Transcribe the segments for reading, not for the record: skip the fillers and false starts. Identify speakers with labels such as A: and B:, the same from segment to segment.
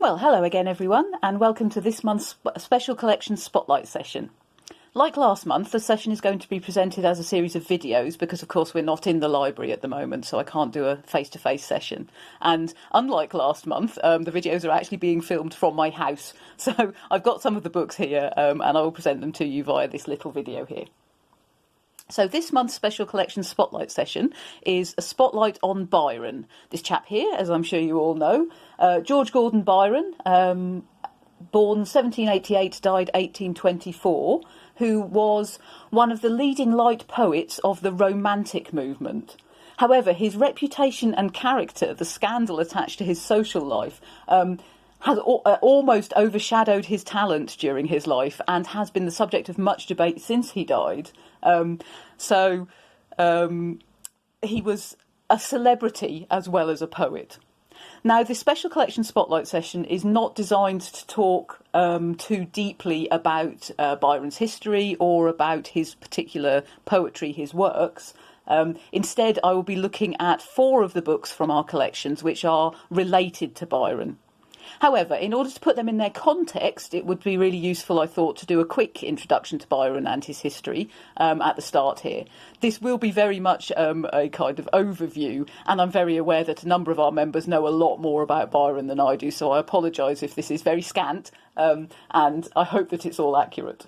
A: Well, hello again everyone, and welcome to this month's special collection spotlight session. Like last month, the session is going to be presented as a series of videos because, of course, we're not in the library at the moment, so I can't do a face-to-face session. And unlike last month, the videos are actually being filmed from my house. So I've got some of the books here, and I will present them to you via this little video here. So this month's special collection spotlight session is a spotlight on Byron. This chap here, as I'm sure you all know, George Gordon Byron, born 1788, died 1824, who was one of the leading light poets of the Romantic movement. However, his reputation and character, the scandal attached to his social life, has almost overshadowed his talent during his life and has been the subject of much debate since he died. He was a celebrity as well as a poet. Now, this special collection spotlight session is not designed to talk too deeply about Byron's history or about his particular poetry, his works. Instead, I will be looking at 4 of the books from our collections which are related to Byron. However, in order to put them in their context, it would be really useful, I thought, to do a quick introduction to Byron and his history at the start here. This will be very much a kind of overview, and I'm very aware that a number of our members know a lot more about Byron than I do, so I apologise if this is very scant, and I hope that it's all accurate.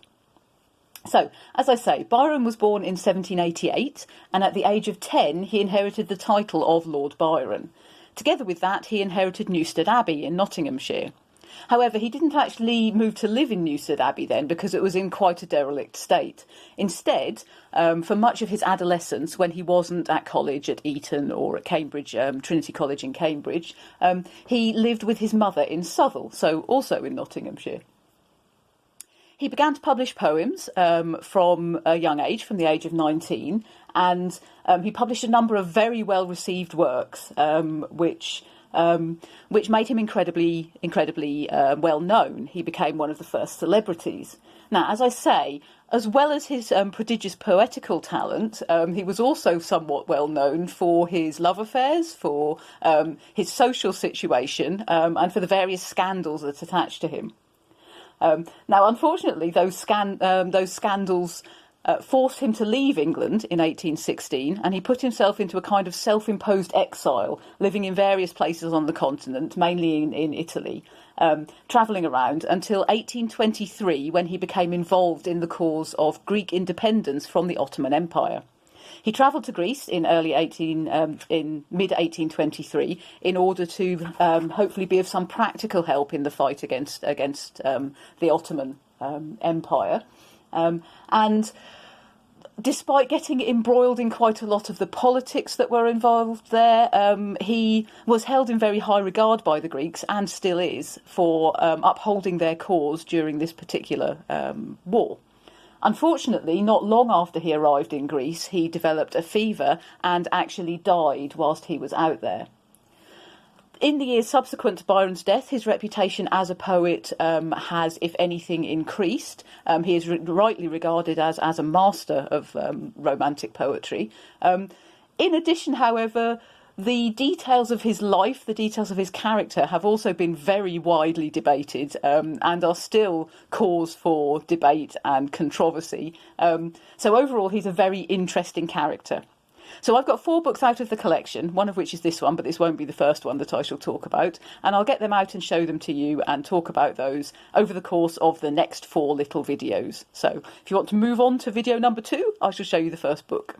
A: So, as I say, Byron was born in 1788, and at the age of 10, he inherited the title of Lord Byron. Together with that, he inherited Newstead Abbey in Nottinghamshire. However, he didn't actually move to live in Newstead Abbey then because it was in quite a derelict state. Instead, for much of his adolescence, when he wasn't at college at Eton or at Cambridge, Trinity College in Cambridge, he lived with his mother in Southall, so also in Nottinghamshire. He began to publish poems from a young age, from the age of 19, and he published a number of very well-received works, which made him incredibly well-known. He became one of the first celebrities. Now, as I say, as well as his prodigious poetical talent, he was also somewhat well-known for his love affairs, for his social situation, and for the various scandals that attached to him. Now, unfortunately, those scandals forced him to leave England in 1816, and he put himself into a kind of self-imposed exile, living in various places on the continent, mainly in Italy, travelling around until 1823, when he became involved in the cause of Greek independence from the Ottoman Empire. He travelled to Greece in mid-1823 in order to hopefully be of some practical help in the fight against the Ottoman Empire. And despite getting embroiled in quite a lot of the politics that were involved there, he was held in very high regard by the Greeks, and still is, for upholding their cause during this particular war. Unfortunately, not long after he arrived in Greece, he developed a fever and actually died whilst he was out there. In the years subsequent to Byron's death, his reputation as a poet has, if anything, increased. He is rightly regarded as a master of Romantic poetry. In addition, however, the details of his life, the details of his character have also been very widely debated and are still cause for debate and controversy. So overall, he's a very interesting character. So I've got 4 books out of the collection, one of which is this one, but this won't be the first one that I shall talk about. And I'll get them out and show them to you and talk about those over the course of the next 4 little videos. So if you want to move on to video number 2, I shall show you the first book.